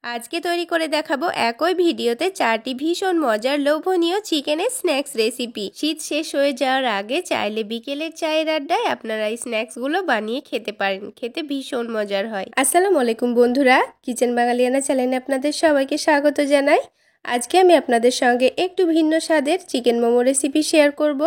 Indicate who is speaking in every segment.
Speaker 1: আজকে তৈরি করে দেখাবো একই ভিডিওতে 4টি ভীষণ মজার লোভনীয় চিকেনের স্ন্যাক্স রেসিপি। শীত শেষ হয়ে যাওয়ার আগে চাইলে বিকেলের চায়ের আড্ডায় আপনারা এই স্ন্যাক্সগুলো বানিয়ে খেতে পারেন। খেতে ভীষণ মজার হয়। আসসালামু আলাইকুম বন্ধুরা, কিচেন বাঙালিয়ানা চ্যানেলে আপনাদের সবাইকে স্বাগত জানাই। আজকে আমি আপনাদের সঙ্গে একটু ভিন্ন স্বাদের চিকেন মোমো রেসিপি শেয়ার করব।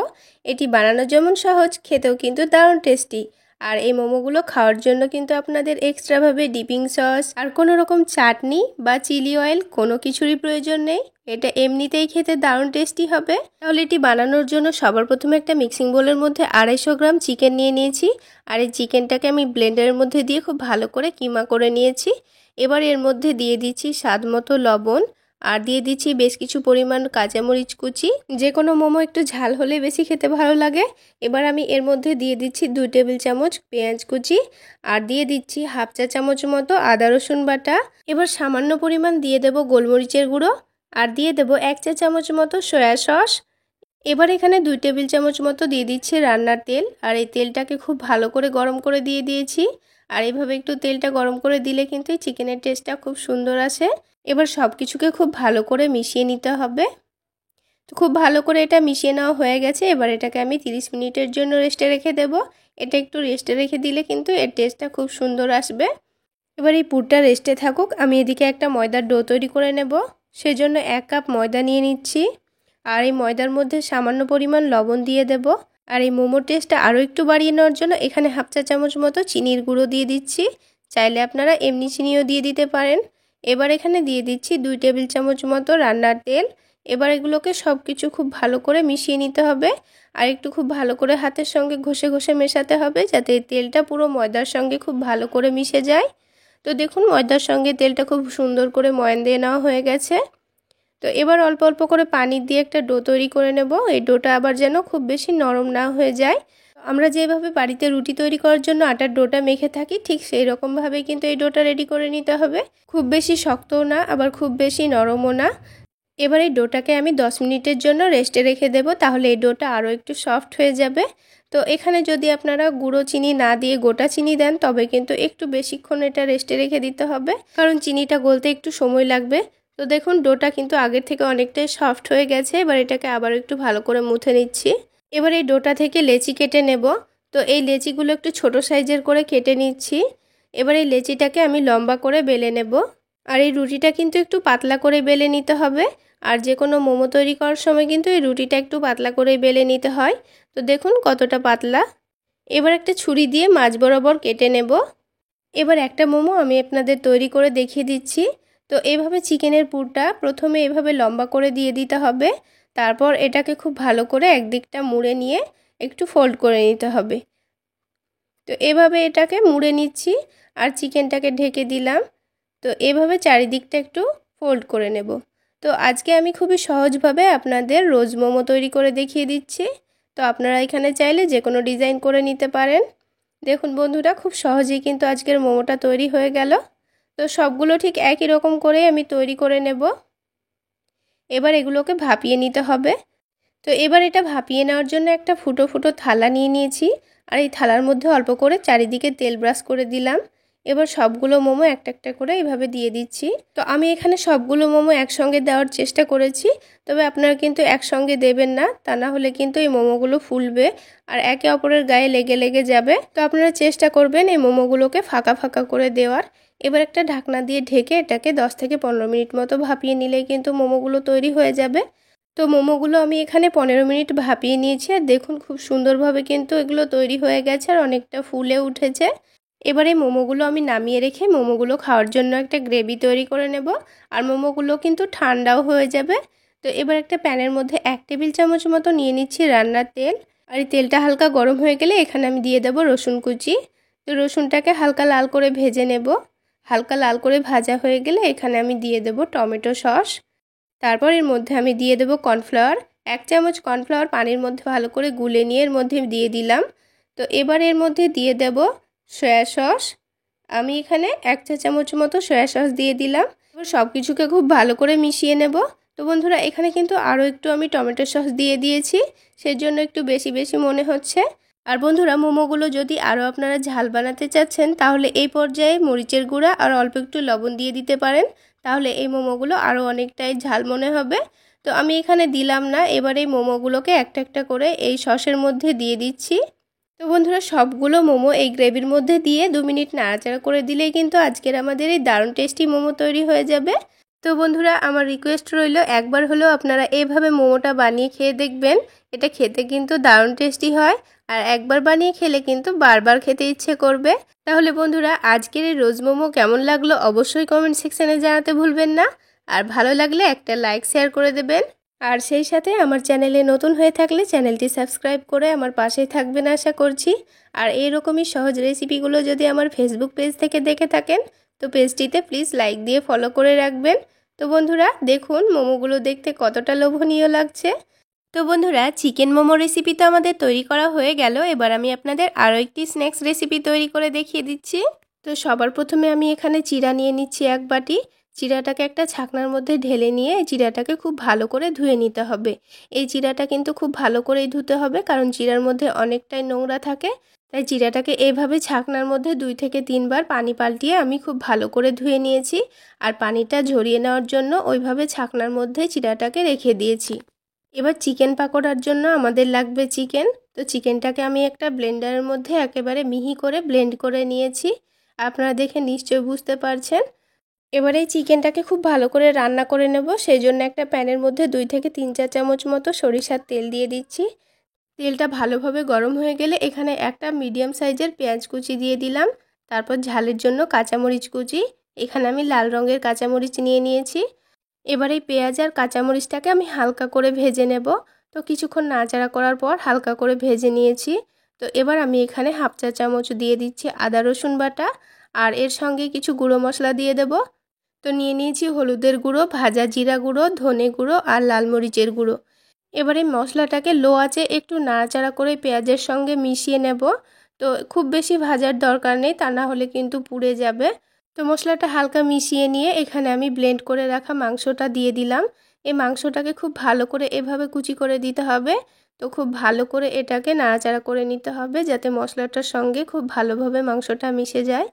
Speaker 1: এটি বানানো যেমন সহজ, খেতেও কিন্তু দারুণ টেস্টি। আর এই মোমোগুলো খাওয়ার জন্য কিন্তু আপনাদের এক্সট্রাভাবে ডিপিং সস আর কোনো রকম চাটনি বা চিলি অয়েল কোনো কিছুরই প্রয়োজন নেই। এটা এমনিতেই খেতে দারুণ টেস্টি হবে। তাহলে এটি বানানোর জন্য সবার প্রথমে একটা মিক্সিং বোলের মধ্যে 250 গ্রাম চিকেন নিয়ে নিয়েছি। আর এই চিকেনটাকে আমি ব্লেন্ডারের মধ্যে দিয়ে খুব ভালো করে কিমা করে নিয়েছি। এবার এর মধ্যে দিয়ে দিচ্ছি স্বাদ মতো লবণ আর দিয়ে দিচ্ছি বেশ কিছু পরিমাণ কাঁচামরিচ কুচি। যে কোনো মোমো একটু ঝাল হলে বেশি খেতে ভালো লাগে। এবার আমি এর মধ্যে দিয়ে দিচ্ছি 2 টেবিল চামচ পেঁয়াজ কুচি আর দিয়ে দিচ্ছি হাফ চা চামচ মতো আদা রসুন বাটা। এবার সামান্য পরিমাণ দিয়ে দেব গোলমরিচের গুঁড়ো আর দিয়ে দেব 1 চা চামচ মতো সয়া সস। এবার এখানে 2 টেবিল চামচ মতো দিয়ে দিচ্ছি রান্নার তেল আর এই তেলটাকে খুব ভালো করে গরম করে দিয়ে দিয়েছি। আর এইভাবে একটু তেলটা গরম করে দিলে কিন্তু এই চিকেনের টেস্টটা খুব সুন্দর আসে। এবার সব কিছুকে খুব ভালো করে মিশিয়ে নিতে হবে। তো খুব ভালো করে এটা মিশিয়ে নেওয়া হয়ে গেছে। এবার এটাকে আমি 30 মিনিটের জন্য রেস্টে রেখে দেব। এটা একটু রেস্টে রেখে দিলে কিন্তু এর টেস্টটা খুব সুন্দর আসবে। এবার এই পুরটা রেস্টে থাকুক, আমি এদিকে একটা ময়দার ডো তৈরি করে নেব। সেজন্য 1 কাপ ময়দা নিয়ে নিচ্ছি আর এই ময়দার মধ্যে সামান্য পরিমাণ লবণ দিয়ে দেব। আর এই মোমোর টেস্টটা আরও একটু বাড়িয়ে নেওয়ার জন্য এখানে হাফ চা চামচ মতো চিনির গুঁড়ো দিয়ে দিচ্ছি। চাইলে আপনারা এমনি চিনিও দিয়ে দিতে পারেন। এবার এখানে দিয়ে দিচ্ছি 2 টেবিল চামচ মতো রান্নার তেল। এবার এগুলোকে সব কিছু খুব ভালো করে মিশিয়ে নিতে হবে আর একটু খুব ভালো করে হাতের সঙ্গে ঘষে ঘষে মেশাতে হবে, যাতে এই তেলটা পুরো ময়দার সঙ্গে খুব ভালো করে মিশে যায়। তো দেখুন ময়দার সঙ্গে তেলটা খুব সুন্দর করে ময়ান দিয়ে নেওয়া হয়ে গেছে। তো এবার অল্প অল্প করে পানি দিয়ে একটা ডো তৈরি করে নেব। এই ডোটা আবার যেন খুব বেশি নরম না হয়ে যায়। আমরা যেভাবে বাড়িতে রুটি তৈরি করার জন্য আটার ডোটা মেখে থাকি, ঠিক সেই রকমভাবেই কিন্তু এই ডোটা রেডি করে নিতে হবে। খুব বেশি শক্তও না আবার খুব বেশি নরমও না। এবার এই ডোটাকে আমি 10 মিনিটের জন্য রেস্টে রেখে দেব, তাহলে এই ডোটা আরও একটু সফট হয়ে যাবে। তো এখানে যদি আপনারা গুঁড়ো চিনি না দিয়ে গোটা চিনি দেন তবে কিন্তু একটু বেশিক্ষণ এটা রেস্টে রেখে দিতে হবে, কারণ চিনিটা গলতে একটু সময় লাগবে। তো দেখুন ডোটা কিন্তু আগের থেকে অনেকটাই সফট হয়ে গেছে। এবার এটাকে আবার একটু ভালো করে মুথে নিচ্ছি। এবার এই ডোটা থেকে লেচি কেটে নেব। তো এই লেচিগুলো একটু ছোট সাইজের করে কেটে নিচ্ছি। এবার এই লেচিটাকে আমি লম্বা করে বেলে নেব। আর এই রুটিটা কিন্তু একটু পাতলা করে বেলে নিতে হবে। আর যে কোনো মোমো তৈরি করার সময় কিন্তু এই রুটিটা একটু পাতলা করে বেলে নিতে হয়। তো দেখুন কতটা পাতলা। এবার একটা ছুরি দিয়ে মাঝ বরাবর কেটে নেব। এবার একটা মোমো আমি আপনাদের তৈরি করে দেখিয়ে দিচ্ছি। তো এইভাবে চিকেনের পুরটা প্রথমে এভাবে লম্বা করে দিয়ে দিতে হবে। তারপর এটাকে খুব ভালো করে একদিকটা মুড়ে নিয়ে একটু ফোল্ড করে নিতে হবে। তো এভাবে এটাকে মুড়ে নিচ্ছি আর চিকেনটাকে ঢেকে দিলাম। তো এভাবে চারিদিকটা একটু ফোল্ড করে নেব। তো আজকে আমি খুবই সহজভাবে আপনাদের রোজ মোমো তৈরি করে দেখিয়ে দিচ্ছি। তো আপনারা এখানে চাইলে যে কোনো ডিজাইন করে নিতে পারেন। দেখুন বন্ধুরা, খুব সহজেই কিন্তু আজকের মোমোটা তৈরি হয়ে গেল। তো সবগুলো ঠিক একই রকম করে আমি তৈরি করে নেব। এবার এগুলোকে ভাপিয়ে নিতে হবে। তো এবার এটা ভাপিয়ে নেওয়ার জন্য একটা ফুটো ফুটো থালা নিয়ে নিয়েছি আর এই থালার মধ্যে অল্প করে চারিদিকে তেল ব্রাশ করে দিলাম। এবার সবগুলো মোমো একটা একটা করে এইভাবে দিয়ে দিচ্ছি। তো আমি এখানে সবগুলো মোমো একসঙ্গে দেওয়ার চেষ্টা করেছি, তবে আপনারা কিন্তু একসঙ্গে দেবেন না, তা না হলে কিন্তু এই মোমোগুলো ফুলবে আর একে অপরের গায়ে লেগে লেগে যাবে। তো আপনারা চেষ্টা করবেন এই মোমোগুলোকে ফাঁকা ফাঁকা করে দেওয়ার। এবার একটা ঢাকনা দিয়ে ঢেকে এটাকে 10 থেকে 15 মিনিট মতো ভাপিয়ে নিলেই কিন্তু মোমোগুলো তৈরি হয়ে যাবে। তো মোমোগুলো আমি এখানে 15 মিনিট ভাপিয়ে নিয়েছি আর দেখুন খুব সুন্দরভাবে কিন্তু এগুলো তৈরি হয়ে গেছে আর অনেকটা ফুলে উঠেছে। এবারে মোমোগুলো আমি নামিয়ে রেখে মোমোগুলো খাওয়ার জন্য একটা গ্রেভি তৈরি করে নেব। আর মোমোগুলো কিন্তু ঠান্ডাও হয়ে যাবে। তো এবার একটা প্যানের মধ্যে 1 টেবিল চামচ মতো নিয়ে নিচ্ছি রান্নার তেল। আর এই তেলটা হালকা গরম হয়ে গেলে এখানে আমি দিয়ে দেব রসুন কুচি। তো রসুনটাকে হালকা লাল করে ভেজে নেব। হালকা লাল করে ভাজা হয়ে গেলে এখানে আমি দিয়ে দেব টমেটো সস। তারপর এর মধ্যে আমি দিয়ে দেব কর্নফ্লাওয়ার। 1 চামচ কর্নফ্লাওয়ার পানির মধ্যে ভালো করে গুলে নিয়ে এর মধ্যে দিয়ে দিলাম। তো এবার এর মধ্যে দিয়ে দেব সয়া সস। আমি এখানে 1 চা চামচ মতো সয়া সস দিয়ে দিলাম। এবার সব কিছুকে খুব ভালো করে মিশিয়ে নেব। তো বন্ধুরা, এখানে কিন্তু আরও একটু আমি টমেটো সস দিয়ে দিয়েছি, সেজন্য একটু বেশি বেশি মনে হচ্ছে। আর বন্ধুরা মোমোগুলো যদি আরও আপনারা ঝাল বানাতে চাচ্ছেন তাহলে এই পর্যায়ে মরিচের গুঁড়া আর অল্প একটু লবণ দিয়ে দিতে পারেন, তাহলে এই মোমোগুলো আরও অনেকটাই ঝাল মনে হবে। তো আমি এখানে দিলাম না, এবার এই মোমোগুলোকে একটা একটা করে এই সসের মধ্যে দিয়ে দিচ্ছি। তো বন্ধুরা সবগুলো মোমো এই গ্রেভির মধ্যে দিয়ে 2 মিনিট নাড়াচাড়া করে দিলেই কিন্তু আজকের আমাদের এই দারুণ টেস্টি মোমো তৈরি হয়ে যাবে। তো বন্ধুরা আমার রিকোয়েস্ট রইল একবার হলেও আপনারা এইভাবে মোমোটা বানিয়ে খেয়ে দেখবেন, এটা খেতে কিন্তু দারুণ টেস্টি হয়। আর একবার বানিয়ে খেলে কিন্তু বারবার খেতে ইচ্ছে করবে। তাহলে বন্ধুরা আজকের এই রোজ মোমো কেমন লাগলো অবশ্যই কমেন্ট সেকশনে জানাতে ভুলবেন না। আর ভালো লাগলে একটা লাইক শেয়ার করে দেবেন। আর সেই সাথে আমার চ্যানেলে নতুন হয়ে থাকলে চ্যানেলটি সাবস্ক্রাইব করে আমার পাশেই থাকবেন আশা করছি। আর এইরকমই সহজ রেসিপিগুলো যদি আমার ফেসবুক পেজ থেকে দেখে থাকেন তো পেজটিতে প্লিজ লাইক দিয়ে ফলো করে রাখবেন। তো বন্ধুরা দেখুন মোমোগুলো দেখতে কতটা লোভনীয় লাগছে। তো বন্ধুরা চিকেন মোমো রেসিপি তো আমাদের তৈরি করা হয়ে গেল, এবার আমি আপনাদের আরও একটি স্ন্যাক্স রেসিপি তৈরি করে দেখিয়ে দিচ্ছি। তো সবার প্রথমে আমি এখানে চিড়া নিয়ে নিচ্ছি 1 বাটি। চিড়াটাকে একটা ছাকনার মধ্যে ঢেলে নিয়ে চিড়াটাকে খুব ভালো করে ধুয়ে নিতে হবে। এই চিড়াটা কিন্তু খুব ভালো করেই ধুতে হবে, কারণ চিড়ার মধ্যে অনেকটাই নোংরা থাকে। তাই চিড়াটাকে এইভাবে ছাকনার মধ্যে 2 থেকে 3 বার পানি পাল্টিয়ে আমি খুব ভালো করে ধুয়ে নিয়েছি। আর পানিটা ঝরিয়ে নেওয়ার জন্য ওইভাবে ছাকনার মধ্যে চিড়াটাকে রেখে দিয়েছি। এবার চিকেন পাকোড়ার জন্য আমাদের লাগবে চিকেন। তো চিকেনটাকে আমি একটা ব্লেন্ডারের মধ্যে একেবারে মিহি করে ব্লেন্ড করে নিয়েছি, আপনারা দেখে নিশ্চয়ই বুঝতে পারছেন। এবার এই চিকেনটাকে খুব ভালো করে রান্না করে নেব, সেই জন্য একটা প্যানের মধ্যে 2 থেকে 3 চামচ মতো সরিষার তেল দিয়ে দিচ্ছি। তেলটা ভালোভাবে গরম হয়ে গেলে এখানে একটা মিডিয়াম সাইজের পেঁয়াজ কুচি দিয়ে দিলাম। তারপর ঝালের জন্য কাঁচামরিচ কুচি, এখানে আমি লাল রঙের কাঁচামরিচ নিয়ে নিয়েছি। এবার এই পেঁয়াজ আর কাঁচামরিচটাকে আমি হালকা করে ভেজে নেব। তো কিছুক্ষণ নাড়াচাড়া করার পর হালকা করে ভেজে নিয়েছি। তো এবার আমি এখানে 1/2 চা চামচ দিয়ে দিচ্ছি আদা রসুন বাটা, আর এর সঙ্গে কিছু গুঁড়ো মশলা দিয়ে দেব। তো নিয়ে নিয়েছি হলুদের গুঁড়ো, ভাজা জিরা গুঁড়ো, ধনে গুঁড়ো আর লাল মরিচের গুঁড়ো। এবারে মশলাটাকে লো আঁচে একটু নাড়াচাড়া করে পেঁয়াজের সঙ্গে মিশিয়ে নেব। তো খুব বেশি ভাজার দরকার নেই, তা না হলে কিন্তু পুড়ে যাবে। তো মশলাটা হালকা মিশিয়ে নিয়ে এখানে আমি ব্লেন্ড করে রাখা মাংসটা দিয়ে দিলাম। এই মাংসটাকে খুব ভালো করে এভাবে কুচি করে দিতে হবে। তো খুব ভালো করে এটাকে নাড়াচাড়া করে নিতে হবে যাতে মশলাটার সঙ্গে খুব ভালোভাবে মাংসটা মিশে যায়।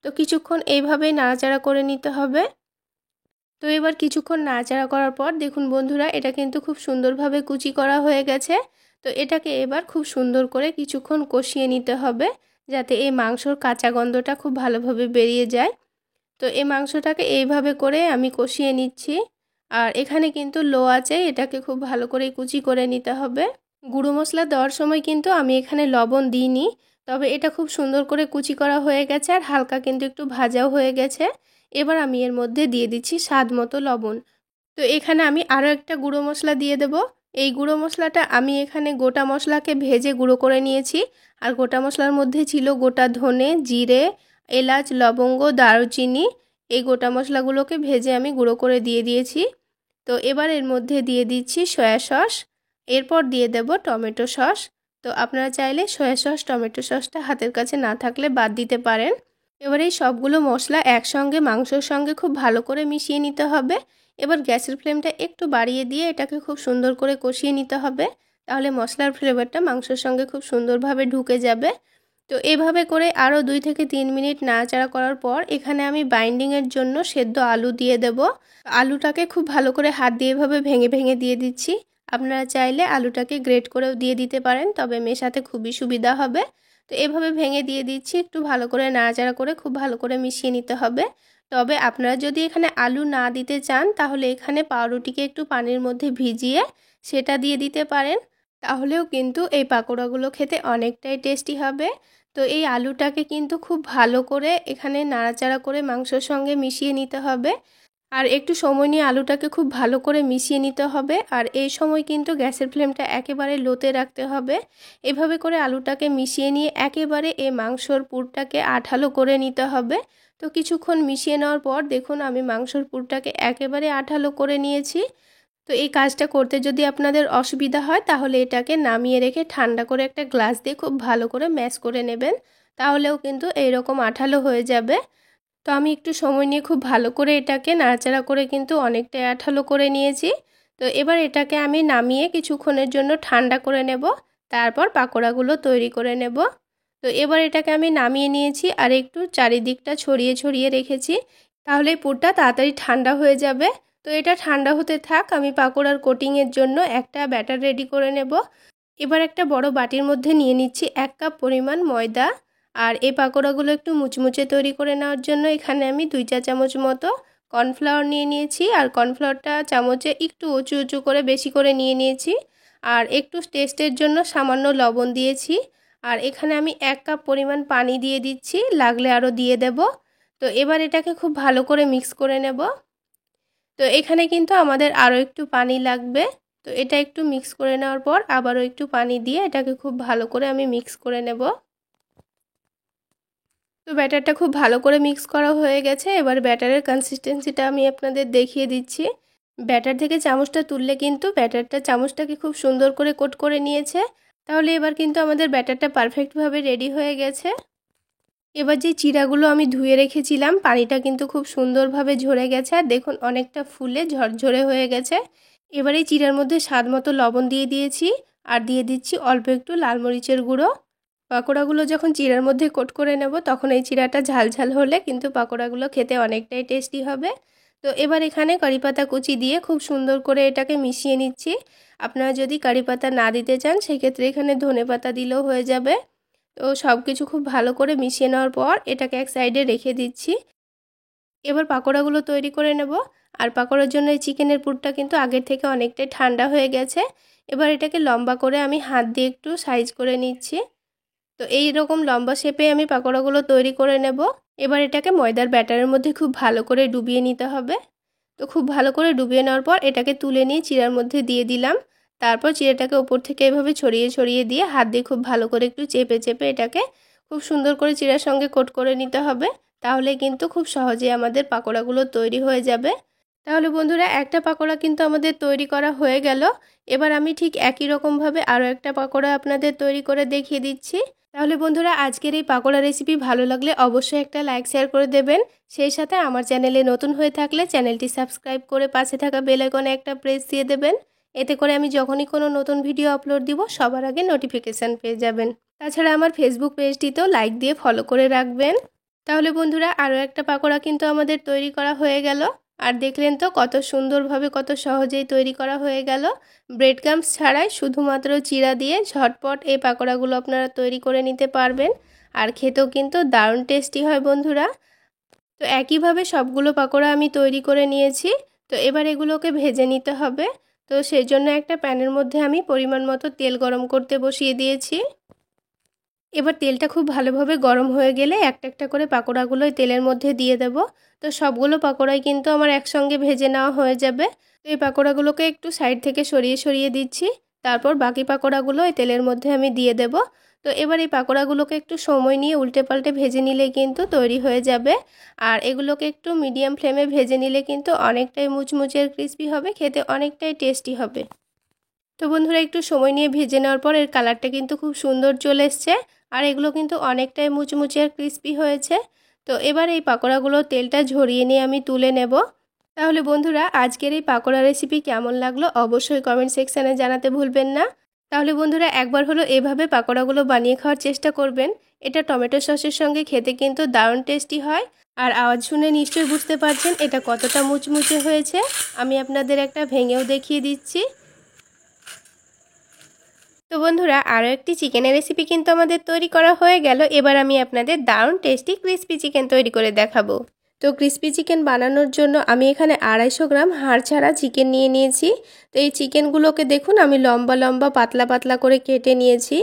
Speaker 1: তো কিছুক্ষণ এইভাবেই নাড়াচাড়া করে নিতে হবে। তো এবার কিছুক্ষণ নাড়াচাড়া করার পর দেখুন বন্ধুরা এটা কিন্তু খুব সুন্দরভাবে কুচি করা হয়ে গেছে। তো এটাকে এবার খুব সুন্দর করে কিছুক্ষণ কষিয়ে নিতে হবে যাতে এই মাংসর কাঁচা গন্ধটা খুব ভালোভাবে বেরিয়ে যায়। তো এই মাংসটাকে এইভাবে করে আমি কষিয়ে নিচ্ছি। আর এখানে কিন্তু লো আঁচে এটাকে খুব ভালো করে কুচি করে নিতে হবে। গুঁড়ো মশলা দেওয়ার সময় কিন্তু আমি এখানে লবণ দিইনি, তবে এটা খুব সুন্দর করে কুচি করা হয়ে গেছে আর হালকা কিন্তু একটু ভাজাও হয়ে গেছে। এবার আমি এর মধ্যে দিয়ে দিচ্ছি স্বাদ মতো লবণ। তো এখানে আমি আরও একটা গুঁড়ো মশলা দিয়ে দেব। এই গুঁড়ো মশলাটা আমি এখানে গোটা মশলাকে ভেজে গুঁড়ো করে নিয়েছি। আর গোটা মশলার মধ্যে ছিল গোটা ধনে, জিরে, এলাচ, লবঙ্গ, দারুচিনি। এই গোটা মশলাগুলোকে ভেজে আমি গুঁড়ো করে দিয়ে দিয়েছি। তো এবার এর মধ্যে দিয়ে দিচ্ছি সয়া সস, এরপর দিয়ে দেব টমেটো সস। তো আপনারা চাইলে সয়া সস টমেটো সসটা হাতের কাছে না থাকলে বাদ দিতে পারেন। এবার এই সবগুলো মশলা একসঙ্গে মাংসর সঙ্গে খুব ভালো করে মিশিয়ে নিতে হবে। এবার গ্যাসের ফ্লেমটা একটু বাড়িয়ে দিয়ে এটাকে খুব সুন্দর করে কষিয়ে নিতে হবে, তাহলে মশলার ফ্লেভারটা মাংসের সঙ্গে খুব সুন্দরভাবে ঢুকে যাবে। তো এভাবে করে আরও 2 থেকে 3 মিনিট নাড়াচাড়া করার পর এখানে আমি বাইন্ডিংয়ের জন্য সেদ্ধ আলু দিয়ে দেব। আলুটাকে খুব ভালো করে হাত দিয়ে এভাবে ভেঙে ভেঙে দিয়ে দিচ্ছি। আপনারা চাইলে আলুটাকে গ্রেট করেও দিয়ে দিতে পারেন, তবে মেশাতে খুবই সুবিধা হবে। তো এভাবে ভেঙে দিয়ে দিচ্ছি, একটু ভালো করে নাড়াচাড়া করে খুব ভালো করে মিশিয়ে নিতে হবে। তবে আপনারা যদি এখানে আলু না দিতে চান তাহলে এখানে পাউরুটিকে একটু পানির মধ্যে ভিজিয়ে সেটা দিয়ে দিতে পারেন, তাহলেও কিন্তু এই পাকোড়াগুলো খেতে অনেকটাই টেস্টি হবে। তো এই আলুটাকে কিন্তু খুব ভালো করে এখানে নাড়াচাড়া করে মাংসের সঙ্গে মিশিয়ে নিতে হবে। আর একটু সময় নিয়ে আলুটাকে খুব ভালো করে মিশিয়ে নিতে হবে। আর এই সময় কিন্তু গ্যাসের ফ্লেমটা একেবারে লোতে রাখতে হবে। এভাবে করে আলুটাকে মিশিয়ে নিয়ে একেবারে এই মাংসর পুরটাকে আঠালো করে নিতে হবে। তো কিছুক্ষণ মিশিয়ে নেওয়ার পর দেখুন আমি মাংসর পুরটাকে একেবারে আঠালো করে নিয়েছি। তো এই কাজটা করতে যদি আপনাদের অসুবিধা হয় তাহলে এটাকে নামিয়ে রেখে ঠান্ডা করে একটা গ্লাস দিয়ে খুব ভালো করে ম্যাশ করে নেবেন, তাহলেও কিন্তু এইরকম আঠালো হয়ে যাবে। তো আমি একটু সময় নিয়ে খুব ভালো করে এটাকে নাড়াচাড়া করে কিন্তু অনেকটাই আঠালো করে নিয়েছি। তো এবার এটাকে আমি নামিয়ে কিছুক্ষণের জন্য ঠান্ডা করে নেব, তারপর পাকোড়াগুলো তৈরি করে নেব। তো এবার এটাকে আমি নামিয়ে নিয়েছি আর একটু চারিদিকটা ছড়িয়ে ছড়িয়ে রেখেছি, তাহলে পুরটা তাড়াতাড়ি ঠান্ডা হয়ে যাবে। তো এটা ঠান্ডা হতে থাক, আমি পাকোড়ার কোটিংয়ের জন্য একটা ব্যাটার রেডি করে নেব। এবার একটা বড় বাটির মধ্যে নিয়ে নিচ্ছি 1 কাপ পরিমাণ ময়দা। আর এই পাকোড়াগুলো একটু মুচমুচে তৈরি করে নেওয়ার জন্য এখানে আমি 2 চা চামচ মতো কর্নফ্লাওয়ার নিয়ে নিয়েছি। আর কর্নফ্লাওয়ারটা চামচে একটু উঁচু উঁচু করে বেশি করে নিয়ে নিয়েছি। আর একটু টেস্টের জন্য সামান্য লবণ দিয়েছি। আর এখানে আমি 1 কাপ পরিমাণ পানি দিয়ে দিচ্ছি, লাগলে আরও দিয়ে দেব। তো এবার এটাকে খুব ভালো করে মিক্স করে নেব। তো এখানে কিন্তু আমাদের আরও একটু পানি লাগবে। তো এটা একটু মিক্স করে নেওয়ার পর আবারও একটু পানি দিয়ে এটাকে খুব ভালো করে আমি মিক্স করে নেব। তো ব্যাটারটা খুব ভালো করে মিক্স করা হয়ে গেছে। এবার ব্যাটারের কনসিস্টেন্সিটা আমি আপনাদের দেখিয়ে দিচ্ছি। ব্যাটার থেকে চামচটা তুললে কিন্তু ব্যাটারটা চামচটাকে খুব সুন্দর করে কোট করে নিয়েছে। তাহলে এবার কিন্তু আমাদের ব্যাটারটা পারফেক্টভাবে রেডি হয়ে গেছে। এবার যে চিড়াগুলো আমি ধুয়ে রেখেছিলাম, পানিটা কিন্তু খুব সুন্দরভাবে ঝরে গেছে আর দেখুন অনেকটা ফুলে ঝরঝরে হয়ে গেছে। এবার এই চিড়ার মধ্যে স্বাদ মতো লবণ দিয়ে দিয়েছি আর দিয়ে দিচ্ছি অল্প একটু লাল মরিচের গুঁড়ো। পাকোড়াগুলো যখন চিড়ার মধ্যে কোট করে নেব তখন এই চিড়াটা ঝালঝাল হলে কিন্তু পাকোড়াগুলো খেতে অনেকটাই টেস্টি হবে। তো এবার এখানে কারিপাতা কুচি দিয়ে খুব সুন্দর করে এটাকে মিশিয়ে নিচ্ছি। আপনারা যদি কারিপাতা না দিতে চান সেক্ষেত্রে এখানে ধনেপাতা দিলেও হয়ে যাবে। তো সব কিছু খুব ভালো করে মিশিয়ে নেওয়ার পর এটাকে এক সাইডে রেখে দিচ্ছি। এবার পাকোড়াগুলো তৈরি করে নেব। আর পাকোড়ার জন্য এই চিকেনের পুরটা কিন্তু আগের থেকে অনেকটাই ঠান্ডা হয়ে গেছে। এবার এটাকে লম্বা করে আমি হাত দিয়ে একটু সাইজ করে নিচ্ছি। তো এই রকম লম্বা শেপে আমি পাকোড়াগুলো তৈরি করে নেব। এবার এটাকে ময়দার ব্যাটারের মধ্যে খুব ভালো করে ডুবিয়ে নিতে হবে। তো খুব ভালো করে ডুবিয়ে নেওয়ার পর এটাকে তুলে নিয়ে চিড়ার মধ্যে দিয়ে দিলাম। তারপর চিড়াটাকে ওপর থেকে এভাবে ছড়িয়ে ছড়িয়ে দিয়ে হাত দিয়ে খুব ভালো করে একটু চেপে চেপে এটাকে খুব সুন্দর করে চিড়ার সঙ্গে কোট করে নিতে হবে। তাহলে কিন্তু খুব সহজেই আমাদের পাকোড়াগুলো তৈরি হয়ে যাবে। তাহলে বন্ধুরা একটা পাকোড়া কিন্তু আমাদের তৈরি করা হয়ে গেল। এবার আমি ঠিক একই রকমভাবে আরও একটা পাকোড়া আপনাদের তৈরি করে দেখিয়ে দিচ্ছি। তাহলে বন্ধুরা আজকের এই পাকোড়া রেসিপি ভালো লাগলে অবশ্যই একটা লাইক শেয়ার করে দেবেন। সেই সাথে আমার চ্যানেলে নতুন হয়ে থাকলে চ্যানেলটি সাবস্ক্রাইব করে পাশে থাকা বেল আইকনে একটা প্রেস দিয়ে দেবেন। এতে করে আমি যখনই কোনো নতুন ভিডিও আপলোড দিব সবার আগে নোটিফিকেশান পেয়ে যাবেন। তাছাড়া আমার ফেসবুক পেজটিতেও লাইক দিয়ে ফলো করে রাখবেন। তাহলে বন্ধুরা আরও একটা পাকোড়া কিন্তু আমাদের তৈরি করা হয়ে গেল। আর দেখলেন তো কত সুন্দরভাবে কত সহজেই তৈরি করা হয়ে গেল। ব্রেড ক্রাম্বস ছাড়াই শুধুমাত্র চিড়া দিয়ে ঝটপট এই পাকোড়াগুলো আপনারা তৈরি করে নিতে পারবেন। আর খেতেও কিন্তু দারুণ টেস্টি হয় বন্ধুরা। তো একইভাবে সবগুলো পাকোড়া আমি তৈরি করে নিয়েছি। তো এবার এগুলোকে ভেজে নিতে হবে। তো সেই জন্য একটা প্যানের মধ্যে আমি পরিমাণ মতো তেল গরম করতে বসিয়ে দিয়েছি। এবার তেলটা খুব ভালোভাবে গরম হয়ে গেলে একটা একটা করে পাকোড়াগুলো তেলের মধ্যে দিয়ে দেব। তো সবগুলো পাকোড়াই কিন্তু আমার একসঙ্গে ভেজে নেওয়া হয়ে যাবে। তো এই পাকোড়াগুলোকে একটু সাইড থেকে সরিয়ে সরিয়ে দিচ্ছি। তারপর বাকি পাকোড়াগুলো এই তেলের মধ্যে আমি দিয়ে দেব। তো এবার এই পাকোড়াগুলোকে একটু সময় নিয়ে উল্টে পাল্টে ভেজে নিলে কিন্তু তৈরি হয়ে যাবে। আর এগুলোকে একটু মিডিয়াম ফ্লেমে ভেজে নিলে কিন্তু অনেকটাই মুচমুচে ক্রিস্পি হবে, খেতে অনেকটাই টেস্টি হবে। তো বন্ধুরা একটু সময় নিয়ে ভেজে নেওয়ার পর এর কালারটা কিন্তু খুব সুন্দর চলে এসছে। আর এগুলো কিন্তু অনেকটাই মুচমুচে আর ক্রিস্পি হয়েছে। তো এবার এই পাকোড়াগুলো তেলটা ঝরিয়ে নিয়ে আমি তুলে নেব। তাহলে বন্ধুরা আজকের এই পাকোড়া রেসিপি কেমন লাগলো অবশ্যই কমেন্ট সেকশানে জানাতে ভুলবেন না। তাহলে বন্ধুরা একবার হলো এভাবে পাকোড়াগুলো বানিয়ে খাওয়ার চেষ্টা করবেন। এটা টমেটো সসের সঙ্গে খেতে কিন্তু দারুণ টেস্টি হয়। আর আওয়াজ শুনে নিশ্চয়ই বুঝতে পারছেন এটা কতটা মুচমুচে হয়েছে। আমি আপনাদের একটা ভেঙেও দেখিয়ে দিচ্ছি। তো বন্ধুরা আরও একটি চিকেনের রেসিপি কিন্তু আমাদের তৈরি করা হয়ে গেল। এবার আমি আপনাদের দারুণ টেস্টি ক্রিস্পি চিকেন তৈরি করে দেখাবো। তো ক্রিস্পি চিকেন বানানোর জন্য আমি এখানে 250 গ্রাম হাড় ছাড়া চিকেন নিয়ে নিয়েছি। তো এই চিকেনগুলোকে দেখুন আমি লম্বা লম্বা পাতলা পাতলা করে কেটে নিয়েছি।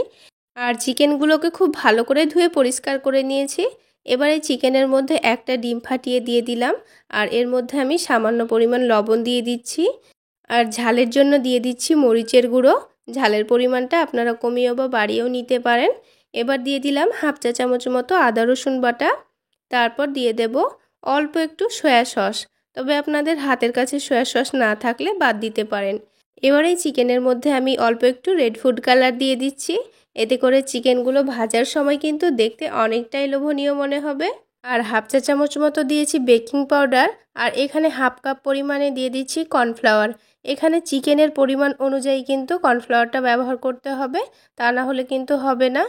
Speaker 1: আর চিকেনগুলোকে খুব ভালো করে ধুয়ে পরিষ্কার করে নিয়েছি। এবার এই চিকেনের মধ্যে একটা ডিম ফাটিয়ে দিয়ে দিলাম। আর এর মধ্যে আমি সামান্য পরিমাণ লবণ দিয়ে দিচ্ছি। আর ঝালের জন্য দিয়ে দিচ্ছি মরিচের গুঁড়ো। ঝালের পরিমাণটা আপনারা কমিয়েও বা বাড়িয়েও নিতে পারেন। এবার দিয়ে দিলাম হাফ চা চামচ মতো আদা রসুন বাটা। তারপর দিয়ে দেব অল্প একটু সয়া সস। তবে আপনাদের হাতের কাছে সয়া সস না থাকলে বাদ দিতে পারেন। এবার এই চিকেনের মধ্যে আমি অল্প একটু রেড ফুড কালার দিয়ে দিচ্ছি। এতে করে চিকেনগুলো ভাজার সময় কিন্তু দেখতে অনেকটাই লোভনীয় মনে হবে। আর হাফ চা চামচ মতো দিয়েছি বেকিং পাউডার, আর এখানে হাফ কাপ পরিমাণে দিয়ে দিচ্ছি কর্নফ্লাওয়ার। এখানে চিকেনের পরিমাণ অনুযায়ী কিন্তু কর্নফ্লাওয়ারটা ব্যবহার করতে হবে, তা না হলে কিন্তু হবে না।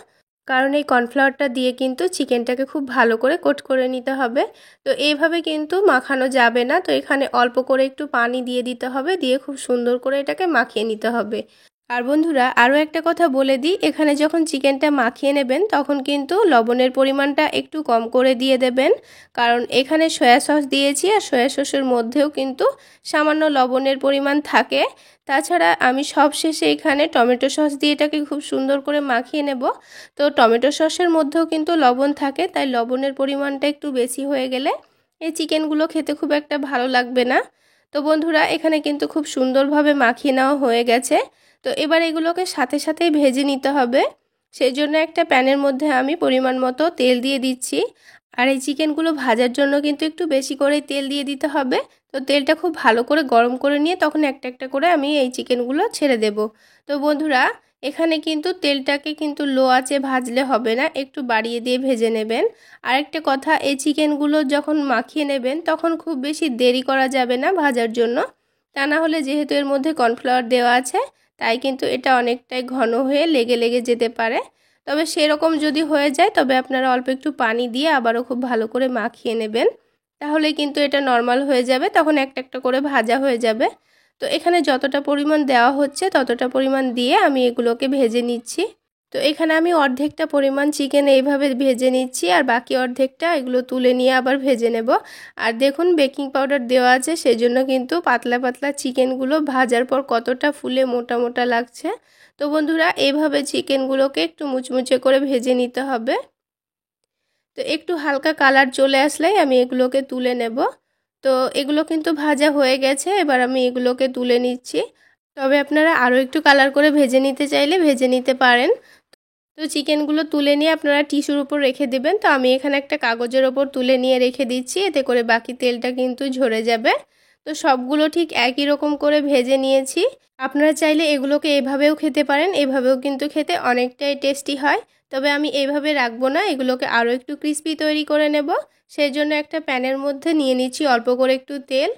Speaker 1: কারণ এই কর্নফ্লাওয়ারটা দিয়ে কিন্তু চিকেনটাকে খুব ভালো করে কোট করে নিতে হবে। তো এইভাবে কিন্তু মাখানো যাবে না, তো এখানে অল্প করে একটু পানি দিয়ে দিতে হবে, দিয়ে খুব সুন্দর করে এটাকে মাখিয়ে নিতে হবে। আর বন্ধুরা আরও একটা কথা বলে দিই, এখানে যখন চিকেনটা মাখিয়ে নেবেন তখন কিন্তু লবণের পরিমাণটা একটু কম করে দিয়ে দেবেন, কারণ এখানে সয়া সস দিয়েছি আর সয়া সসের মধ্যেও কিন্তু সামান্য লবণের পরিমাণ থাকে। তাছাড়া আমি সবশেষে এখানে টমেটো সস দিয়ে এটাকে খুব সুন্দর করে মাখিয়ে নেব। তো টমেটো সসের মধ্যেও কিন্তু লবণ থাকে, তাই লবণের পরিমাণটা একটু বেশি হয়ে গেলে এই চিকেনগুলো খেতে খুব একটা ভালো লাগবে না। তো বন্ধুরা এখানে কিন্তু খুব সুন্দরভাবে মাখিয়ে নেওয়া হয়ে গেছে। তো এবার এগুলোকে সাথে সাথেই ভেজে নিতে হবে। সেই জন্য একটা প্যানের মধ্যে আমি পরিমাণ মতো তেল দিয়ে দিচ্ছি। আর এই চিকেনগুলো ভাজার জন্য কিন্তু একটু বেশি করে তেল দিয়ে দিতে হবে। তো তেলটা খুব ভালো করে গরম করে নিয়ে তখন একটা একটা করে আমি এই চিকেনগুলো ছেড়ে দেব। তো বন্ধুরা এখানে কিন্তু তেলটাকে কিন্তু লো আঁচে ভাজলে হবে না, একটু বাড়িয়ে দিয়ে ভেজে নেবেন। আরেকটা কথা, এই চিকেনগুলো যখন মাখিয়ে নেবেন তখন খুব বেশি দেরি করা যাবে না ভাজার জন্য, তা না হলে যেহেতু এর মধ্যে কর্নফ্লাওয়ার দেওয়া আছে তাই কিন্তু এটা অনেকটাই ঘন হয়ে লেগে লেগে যেতে পারে। তবে সেরকম যদি হয়ে যায় তবে আপনারা অল্প একটু পানি দিয়ে আবারও খুব ভালো করে মাখিয়ে নেবেন, তাহলে কিন্তু এটা নর্মাল হয়ে যাবে, তখন একটা একটা করে ভাজা হয়ে যাবে। তো এখানে যতটা পরিমাণ দেওয়া হচ্ছে ততটা পরিমাণ দিয়ে আমি এগুলোকে ভেজে নিচ্ছি। তো এখানে আমি অর্ধেকটা পরিমাণ চিকেন এইভাবে ভেজে নিচ্ছি, আর বাকি অর্ধেকটা এগুলো তুলে নিয়ে আবার ভেজে নেব। আর দেখুন বেকিং পাউডার দেওয়া আছে সেজন্য কিন্তু পাতলা পাতলা চিকেনগুলো ভাজার পর কতটা ফুলে মোটা মোটা লাগছে। তো বন্ধুরা এইভাবে চিকেনগুলোকে একটু মুচমুচে করে ভেজে নিতে হবে। তো একটু হালকা কালার চলে আসলেই আমি এগুলোকে তুলে নেব। তো এগুলো কিন্তু ভাজা হয়ে গেছে, এবার আমি এগুলোকে তুলে নিচ্ছি। তবে আপনারা আরও একটু কালার করে ভেজে নিতে চাইলে ভেজে নিতে পারেন। তো চিকেনগুলো তুলে নিয়ে আপনারা টিস্যুর উপর রেখে দেবেন। তো আমি এখানে একটা কাগজের ওপর তুলে নিয়ে রেখে দিচ্ছি, এতে করে বাকি তেলটা কিন্তু ঝরে যাবে। তো সবগুলো ঠিক একই রকম করে ভেজে নিয়েছি। আপনারা চাইলে এগুলোকে এভাবেও খেতে পারেন, এভাবেও কিন্তু খেতে অনেকটাই টেস্টি হয়। তবে আমি এইভাবে রাখবো না, এগুলোকে আরও একটু ক্রিস্পি তৈরি করে নেব। সেই জন্য একটা প্যানের মধ্যে নিয়ে নিচ্ছি অল্প করে একটু তেল।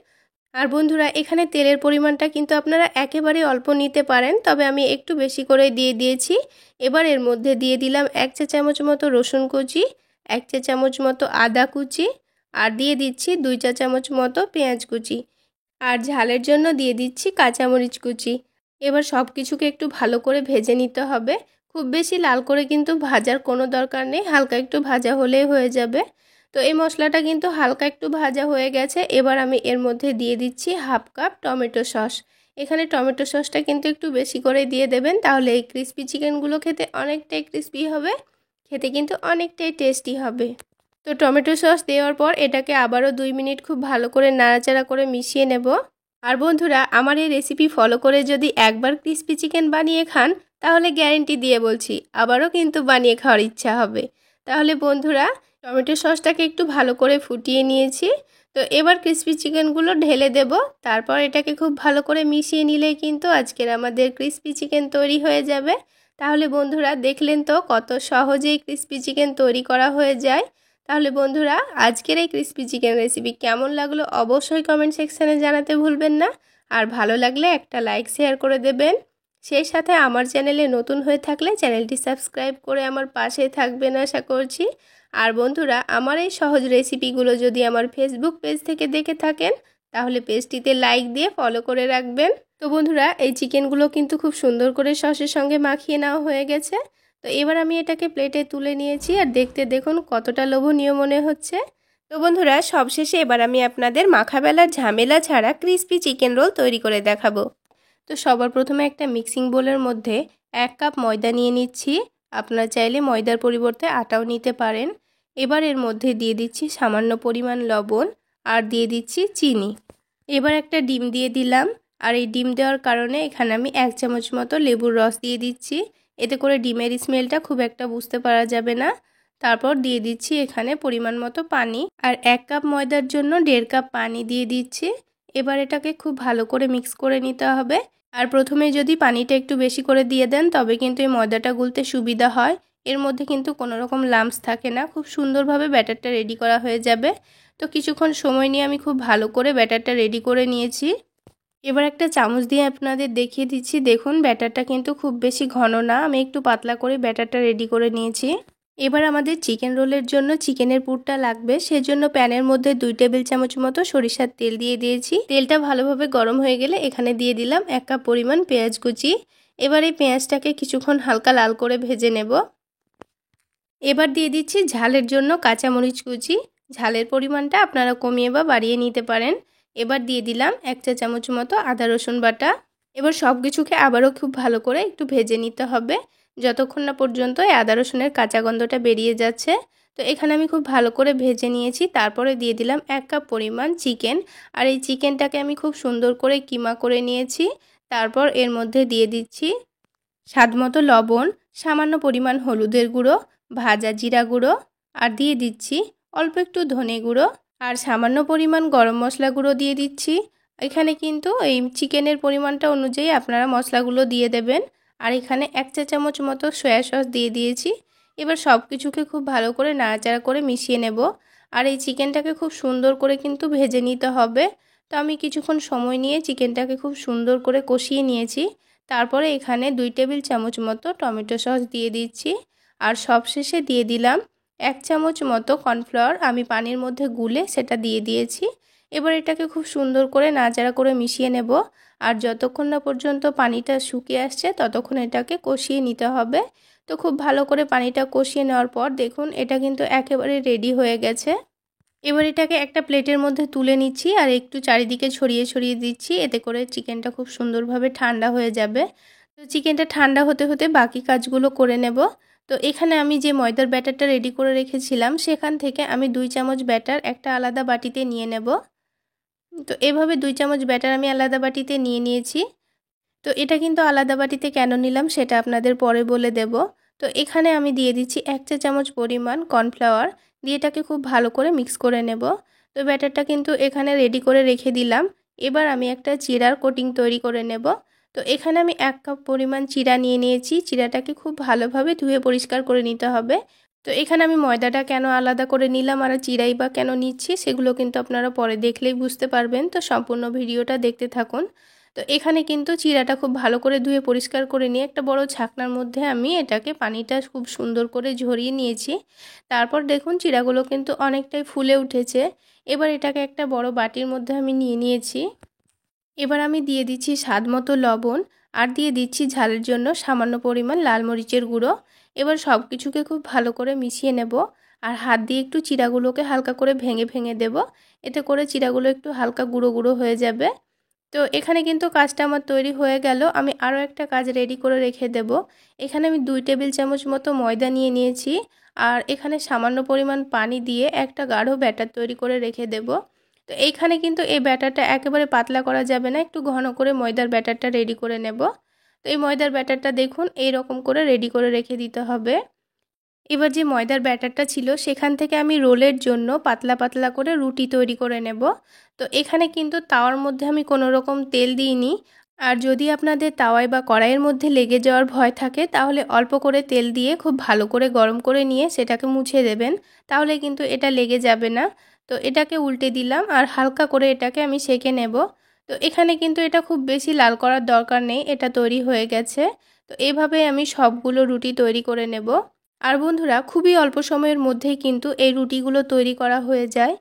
Speaker 1: আর বন্ধুরা এখানে তেলের পরিমাণটা কিন্তু আপনারা একেবারে অল্প নিতে পারেন, তবে আমি একটু বেশি করে দিয়ে দিয়েছি। এবার এর মধ্যে দিয়ে দিলাম 1 চা চামচ মতো রসুন কুচি, 1 চা চামচ মতো আদা কুচি, আর দিয়ে দিচ্ছি 2 চা চামচ মতো পেঁয়াজ কুচি, আর ঝালের জন্য দিয়ে দিচ্ছি কাঁচামরিচ কুচি। এবার সব কিছুকে একটু ভালো করে ভেজে নিতে হবে। খুব বেশি লাল করে কিন্তু ভাজার কোনো দরকার নেই, হালকা একটু ভাজা হলেই হয়ে যাবে। তো এই মশলাটা কিন্তু হালকা একটু ভাজা হয়ে গেছে। এবার আমি এর মধ্যে দিয়ে দিচ্ছি হাফ কাপ টমেটো সস। এখানে টমেটো সসটা কিন্তু একটু বেশি করে দিয়ে দেবেন, তাহলে এই ক্রিস্পি চিকেনগুলো খেতে অনেকটাই ক্রিস্পি হবে, খেতে কিন্তু অনেকটাই টেস্টি হবে। তো টমেটো সস দেওয়ার পর এটাকে আবারও 2 মিনিট খুব ভালো করে নাড়াচাড়া করে মিশিয়ে নেব। আর বন্ধুরা আমার এই রেসিপি ফলো করে যদি একবার ক্রিস্পি চিকেন বানিয়ে খান তাহলে গ্যারেন্টি দিয়ে বলছি আবারও কিন্তু বানিয়ে খাওয়ার ইচ্ছা হবে। তাহলে বন্ধুরা টমেটো সসটাকে একটু ভালো করে ফুটিয়ে নিয়েছি। তো এবার ক্রিস্পি চিকেনগুলো ঢেলে দেব, তারপর এটাকে খুব ভালো করে মিশিয়ে নিলেই কিন্তু আজকের আমাদের ক্রিস্পি চিকেন তৈরি হয়ে যাবে। তাহলে বন্ধুরা দেখলেন তো কত সহজেই ক্রিস্পি চিকেন তৈরি করা হয়ে যায়। তাহলে বন্ধুরা আজকের এই ক্রিস্পি চিকেন রেসিপি কেমন লাগলো অবশ্যই কমেন্ট সেকশানে জানাতে ভুলবেন না। আর ভালো লাগলে একটা লাইক শেয়ার করে দেবেন। সেই সাথে আমার চ্যানেলে নতুন হয়ে থাকলে চ্যানেলটি সাবস্ক্রাইব করে আমার পাশে থাকবেন আশা করছি। আর বন্ধুরা আমার এই সহজ রেসিপিগুলো যদি আমার ফেসবুক পেজ থেকে দেখে থাকেন তাহলে পেজটিতে লাইক দিয়ে ফলো করে রাখবেন। তো বন্ধুরা এই চিকেনগুলো কিন্তু খুব সুন্দর করে সসের সঙ্গে মাখিয়ে নেওয়া হয়ে গেছে। তো এবার আমি এটাকে প্লেটে তুলে নিয়েছি, আর দেখতে দেখুন কতটা লোভনীয় মনে হচ্ছে। তো বন্ধুরা সবশেষে এবার আমি আপনাদের মাখাবেলার ঝামেলা ছাড়া ক্রিস্পি চিকেন রোল তৈরি করে দেখাবো। তো সবার প্রথমে একটা মিক্সিং বোলের মধ্যে 1 কাপ ময়দা নিয়ে নিচ্ছি। আপনারা চাইলে ময়দার পরিবর্তে আটাও নিতে পারেন। এবার এর মধ্যে দিয়ে দিচ্ছি সামান্য পরিমাণ লবণ, আর দিয়ে দিচ্ছি চিনি। এবার একটা ডিম দিয়ে দিলাম, আর এই ডিম দেওয়ার কারণে এখানে আমি 1 চামচ মতো লেবুর রস দিয়ে দিচ্ছি, এতে করে ডিমের স্মেলটা খুব একটা বুঝতে পারা যাবে না। তারপর দিয়ে দিচ্ছি এখানে পরিমাণ মতো পানি, আর 1 কাপ ময়দার জন্য 1.5 কাপ পানি দিয়ে দিচ্ছি। এবার এটাকে খুব ভালো করে মিক্স করে নিতে হবে। আর প্রথমে যদি পানিটা একটু বেশি করে দিয়ে দেন তবে কিন্তু এই ময়দাটা গুলতে সুবিধা হয়। এর মধ্যে কিন্তু কোনো রকম লাম্পস থাকে না, খুব সুন্দরভাবে ব্যাটারটা রেডি করা হয়ে যাবে। তো কিছুক্ষণ সময় নিয়ে আমি খুব ভালো করে ব্যাটারটা রেডি করে নিয়েছি। এবার একটা চামচ দিয়ে আপনাদের দেখিয়ে দিচ্ছি। দেখুন ব্যাটারটা কিন্তু খুব বেশি ঘন না, আমি একটু পাতলা করে ব্যাটারটা রেডি করে নিয়েছি। এবার আমাদের চিকেন রোলের জন্য চিকেনের পুরটা লাগবে, সেজন্য প্যানের মধ্যে 2 টেবিল চামচ মতো সরিষার তেল দিয়ে দিয়েছি। তেলটা ভালোভাবে গরম হয়ে গেলে এখানে দিয়ে দিলাম 1 কাপ পরিমাণ পেঁয়াজ কুচি। এবার এই পেঁয়াজটাকে কিছুক্ষণ হালকা লাল করে ভেজে নেব। এবার দিয়ে দিচ্ছি ঝালের জন্য কাঁচামরিচ কুচি। ঝালের পরিমাণটা আপনারা কমিয়ে বা বাড়িয়ে নিতে পারেন। এবার দিয়ে দিলাম 1 চা চামচ মতো আদা রসুন বাটা। এবার সব কিছুকে আবারও খুব ভালো করে একটু ভেজে নিতে হবে, যতক্ষণ না পর্যন্ত এই আদা রসুনের কাঁচা গন্ধটা বেরিয়ে যাচ্ছে। তো এখানে আমি খুব ভালো করে ভেজে নিয়েছি। তারপরে দিয়ে দিলাম 1 কাপ পরিমাণ চিকেন। আর এই চিকেনটাকে আমি খুব সুন্দর করে কিমা করে নিয়েছি। তারপর এর মধ্যে দিয়ে দিচ্ছি স্বাদমতো লবণ, সামান্য পরিমাণ হলুদের গুঁড়ো, ভাজা জিরা গুঁড়ো, আর দিয়ে দিচ্ছি অল্প একটু ধনে গুঁড়ো, আর সামান্য পরিমাণ গরম মশলা গুঁড়ো দিয়ে দিচ্ছি। এখানে কিন্তু এই চিকেনের পরিমাণটা অনুযায়ী আপনারা মশলাগুলো দিয়ে দেবেন। আর এখানে 1 চা চামচ মতো সয়া সস দিয়ে দিয়েছি। এবার সব কিছুকে খুব ভালো করে নাড়াচাড়া করে মিশিয়ে নেব। আর এই চিকেনটাকে খুব সুন্দর করে কিন্তু ভেজে নিতে হবে। তো আমি কিছুক্ষণ সময় নিয়ে চিকেনটাকে খুব সুন্দর করে কষিয়ে নিয়েছি। তারপরে এখানে 2 টেবিল চামচ মতো টমেটো সস দিয়ে দিচ্ছি। আর সবশেষে দিয়ে দিলাম 1 চামচ মতো কর্নফ্লাওয়ার, আমি পানির মধ্যে গুলে সেটা দিয়ে দিয়েছি। এবার এটাকে খুব সুন্দর করে নাড়াচাড়া করে মিশিয়ে নেব। আর যতক্ষণ না পর্যন্ত পানিটা শুকিয়ে আসছে ততক্ষণ এটাকে কষিয়ে নিতে হবে। তো খুব ভালো করে পানিটা কষিয়ে নেওয়ার পর দেখুন এটা কিন্তু একেবারে রেডি হয়ে গেছে। এবার এটাকে একটা প্লেটের মধ্যে তুলে নিচ্ছি আর একটু চারিদিকে ছড়িয়ে ছড়িয়ে দিচ্ছি, এতে করে চিকেনটা খুব সুন্দরভাবে ঠান্ডা হয়ে যাবে। তো চিকেনটা ঠান্ডা হতে হতে বাকি কাজগুলো করে নেব। তো এখানে আমি যে ময়দার ব্যাটারটা রেডি করে রেখেছিলাম সেখান থেকে আমি 2 চামচ ব্যাটার একটা আলাদা বাটিতে নিয়ে নেব। তো এভাবে 2 চামচ ব্যাটার আমি আলাদা বাটিতে নিয়ে নিয়েছি। তো এটা কিন্তু আলাদা বাটিতে কেন নিলাম সেটা আপনাদের পরে বলে দেব। তো এখানে আমি দিয়ে দিচ্ছি 1 চা চামচ পরিমাণ কর্নফ্লাওয়ার, দিয়ে এটাকে খুব ভালো করে মিক্স করে নেব। তো ব্যাটারটা কিন্তু এখানে রেডি করে রেখে দিলাম। এবার আমি একটা চিড়ার কোটিং তৈরি করে নেব। তো এখানে আমি 1 কাপ পরিমাণ চিড়া নিয়ে নিয়েছি। চিড়াটাকে খুব ভালোভাবে ধুয়ে পরিষ্কার করে নিতে হবে। তো এখানে আমি ময়দাটা কেন আলাদা করে নিলাম আর চিড়াই বা কেন নিচ্ছি সেগুলো কিন্তু আপনারা পরে দেখলেই বুঝতে পারবেন। তো সম্পূর্ণ ভিডিওটা দেখতে থাকুন। তো এখানে কিন্তু চিড়াটা খুব ভালো করে ধুয়ে পরিষ্কার করে নিয়ে একটা বড় ছাকনার মধ্যে আমি এটাকে পানিটা খুব সুন্দর করে ঝরিয়ে নিয়েছি। তারপর দেখুন চিড়াগুলো কিন্তু অনেকটাই ফুলে উঠেছে। এবার এটাকে একটা বড় বাটির মধ্যে আমি নিয়ে নিয়েছি। এবার আমি দিয়ে দিচ্ছি স্বাদমতো লবণ, আর দিয়ে দিচ্ছি ঝালের জন্য সামান্য পরিমাণ লাল মরিচের গুঁড়ো। এবার সব কিছুকে খুব ভালো করে মিশিয়ে নেব। আর হাত দিয়ে একটু চিড়াগুলোকে হালকা করে ভেঙে ভেঙে দেব, এতে করে চিড়াগুলো একটু হালকা গুঁড়ো গুঁড়ো হয়ে যাবে। তো এখানে কিন্তু কাজটা আমার তৈরি হয়ে গেল। আমি আরও একটা কাজ রেডি করে রেখে দেব। এখানে আমি 2 টেবিল চামচ মতো ময়দা নিয়ে নিয়েছি। আর এখানে সামান্য পরিমাণ পানি দিয়ে একটা গাঢ় ব্যাটার তৈরি করে রেখে দেব। তো এইখানে কিন্তু এই ব্যাটারটা একেবারে পাতলা করা যাবে না, একটু ঘন করে ময়দার ব্যাটারটা রেডি করে নেব। তো এই ময়দার ব্যাটারটা দেখুন এই রকম করে রেডি করে রেখে দিতে হবে। এবার যে ময়দার ব্যাটারটা ছিল সেখান থেকে আমি রোলের জন্য পাতলা পাতলা করে রুটি তৈরি করে নেব। তো এখানে কিন্তু তাওয়ার মধ্যে আমি কোনো রকম তেল দিইনি। আর যদি আপনাদের তাওয়ায় বা কড়াইয়ের মধ্যে লেগে যাওয়ার ভয় থাকে তাহলে অল্প করে তেল দিয়ে খুব ভালো করে গরম করে নিয়ে সেটাকে মুছে দেবেন, তাহলে কিন্তু এটা লেগে যাবে না। তো এটাকে উল্টে দিলাম আর হালকা করে এটাকে আমি সেঁকে নেব। তো এখানে কিন্তু এটা খুব বেশি লাল করার দরকার নেই, এটা তৈরি হয়ে গেছে। তো এভাবে আমি সবগুলো রুটি তৈরি করে নেব। আর বন্ধুরা খুবই অল্প সময়ের মধ্যেই কিন্তু এই রুটিগুলো তৈরি করা হয়ে যায়।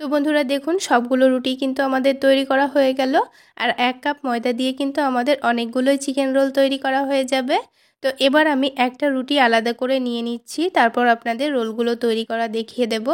Speaker 1: তো বন্ধুরা দেখুন সবগুলো রুটি কিন্তু আমাদের তৈরি করা হয়ে গেল। আর 1 কাপ ময়দা দিয়ে কিন্তু আমাদের অনেকগুলোই চিকেন রোল তৈরি করা হয়ে যাবে। তো এবার আমি একটা রুটি আলাদা করে নিয়ে নিচ্ছি, তারপর আপনাদের রোলগুলো তৈরি করা দেখিয়ে দেব।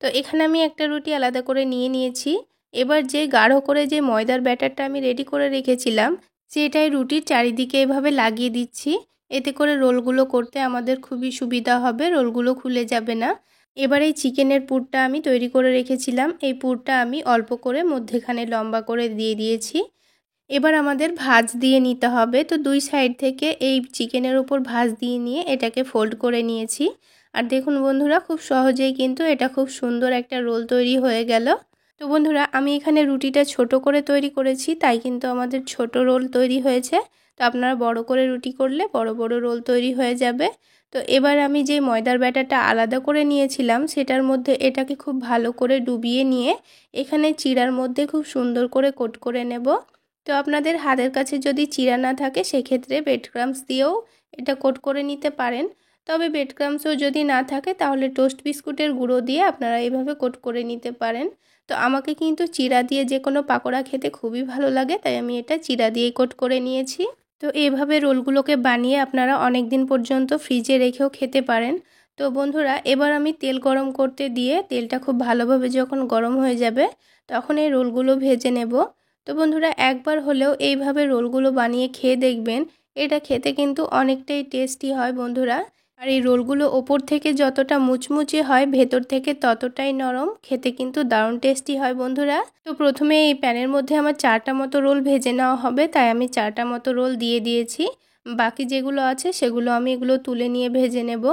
Speaker 1: তো এখানে আমি একটা রুটি আলাদা করে নিয়ে নিয়েছি। এবার যে গাঢ় করে যে ময়দার ব্যাটারটা আমি রেডি করে রেখেছিলাম সেটাই রুটির চারিদিকে এভাবে লাগিয়ে দিচ্ছি। এতে করে রোলগুলো করতে আমাদের খুবই সুবিধা হবে, রোলগুলো খুলে যাবে না। এবার এই চিকেনের পুরটা আমি তৈরি করে রেখেছিলাম, এই পুরটা আমি অল্প করে মধ্যেখানে লম্বা করে দিয়ে দিয়েছি। এবার আমাদের ভাঁজ দিয়ে নিতে হবে। তো 2 সাইড থেকে এই চিকেনের উপর ভাঁজ দিয়ে নিয়ে এটাকে ফোল্ড করে নিয়েছি। আর দেখুন বন্ধুরা খুব সহজেই কিন্তু এটা খুব সুন্দর একটা রোল তৈরি হয়ে গেল। তো বন্ধুরা আমি এখানে রুটিটা ছোট করে তৈরি করেছি, তাই কিন্তু আমাদের ছোট রোল তৈরি হয়েছে। তো আপনারা বড় করে রুটি করলে বড় বড় রোল তৈরি হয়ে যাবে। তো এবার আমি যে ময়দার ব্যাটারটা আলাদা করে নিয়েছিলাম সেটার মধ্যে এটাকে খুব ভালো করে ডুবিয়ে নিয়ে এখানে চিড়ার মধ্যে খুব সুন্দর করে কোট করে নেব। তো আপনাদের হাতের কাছে যদি চিড়া না থাকে সেক্ষেত্রে ব্রেড ক্রাম্বস দিয়েও এটা কোট করে নিতে পারেন। তবে ব্রেড ক্রাম্বসও যদি না থাকে তাহলে টোস্ট বিস্কুটের গুঁড়ো দিয়ে আপনারা এইভাবে কোট করে নিতে পারেন। তো আমাকে কিন্তু চিড়া দিয়ে যে কোনো পাকোড়া খেতে খুবই ভালো লাগে, তাই আমি এটা চিড়া দিয়েই কোট করে নিয়েছি। তো এইভাবে রোলগুলোকে বানিয়ে আপনারা অনেক দিন পর্যন্ত ফ্রিজে রেখেও খেতে পারেন। তো বন্ধুরা এবার আমি তেল গরম করতে দিয়ে তেলটা খুব ভালোভাবে যখন গরম হয়ে যাবে তখন এই রোলগুলো ভেজে নেব। তো বন্ধুরা একবার হলেও এইভাবে রোলগুলো বানিয়ে খেয়ে দেখবেন, এটা খেতে কিন্তু অনেকটাই টেস্টি হয় বন্ধুরা। আর এই রোলগুলো ওপর থেকে যতটা মুচমুচে হয় ভেতর থেকে ততটাই নরম, খেতে কিন্তু দারুণ টেস্টি হয় বন্ধুরা। তো প্রথমে এই প্যানের মধ্যে আমার 4টা মতো রোল ভেজে নেওয়া হবে, তাই আমি 4টা মতো রোল দিয়ে দিয়েছি। বাকি যেগুলো আছে সেগুলো আমি এগুলো তুলে নিয়ে ভেজে নেব।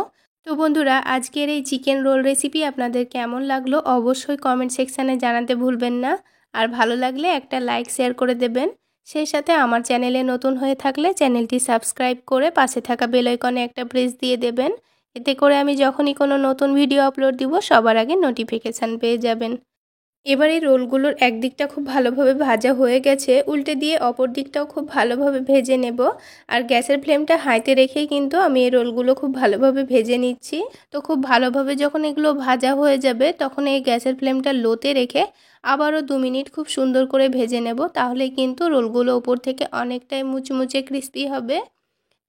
Speaker 1: তো বন্ধুরা আজকের এই চিকেন রোল রেসিপি আপনাদের কেমন লাগলো অবশ্যই কমেন্ট সেকশানে জানাতে ভুলবেন না। আর ভালো লাগলে একটা লাইক শেয়ার করে দেবেন। সেই সাথে আমার চ্যানেলে নতুন হয়ে থাকলে চ্যানেলটি সাবস্ক্রাইব করে পাশে থাকা বেল আইকনে একটা প্রেস দিয়ে দেবেন। এতে করে আমি যখনই কোনো নতুন ভিডিও আপলোড দিব সবার আগে নোটিফিকেশান পেয়ে যাবেন। এবার এই রোলগুলোর একদিকটা খুব ভালোভাবে ভাজা হয়ে গেছে, উল্টে দিয়ে অপর দিকটাও খুব ভালোভাবে ভেজে নেব। আর গ্যাসের ফ্লেমটা হাইতে রেখেই কিন্তু আমি এই রোলগুলো খুব ভালোভাবে ভেজে নিচ্ছি। তো খুব ভালোভাবে যখন এগুলো ভাজা হয়ে যাবে তখন এই গ্যাসের ফ্লেমটা লোতে রেখে আবারও 2 মিনিট খুব সুন্দর করে ভেজে নেব, তাহলে কিন্তু রোলগুলো ওপর থেকে অনেকটাই মুচমুচে ক্রিস্পি হবে।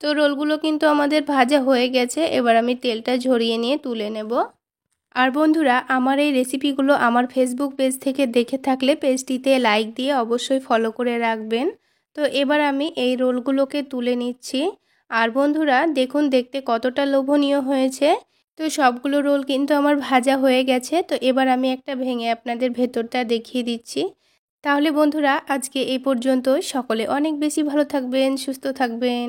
Speaker 1: তো রোলগুলো কিন্তু আমাদের ভাজা হয়ে গেছে, এবার আমি তেলটা ঝরিয়ে নিয়ে তুলে নেব। আর বন্ধুরা আমার এই রেসিপিগুলো আমার ফেসবুক পেজ থেকে দেখে থাকলে পেজটিতে লাইক দিয়ে অবশ্যই ফলো করে রাখবেন। তো এবার আমি এই রোলগুলোকে তুলে নিচ্ছি। আর বন্ধুরা দেখুন দেখতে কতটা লোভনীয় হয়েছে। তো সবগুলো রোল কিন্তু আমার ভাজা হয়ে গেছে। তো এবার আমি একটা ভেঙে আপনাদের ভেতরটা দেখিয়ে দিচ্ছি। তাহলে বন্ধুরা আজকে এই পর্যন্তই। সকলে অনেক বেশি ভালো থাকবেন, সুস্থ থাকবেন।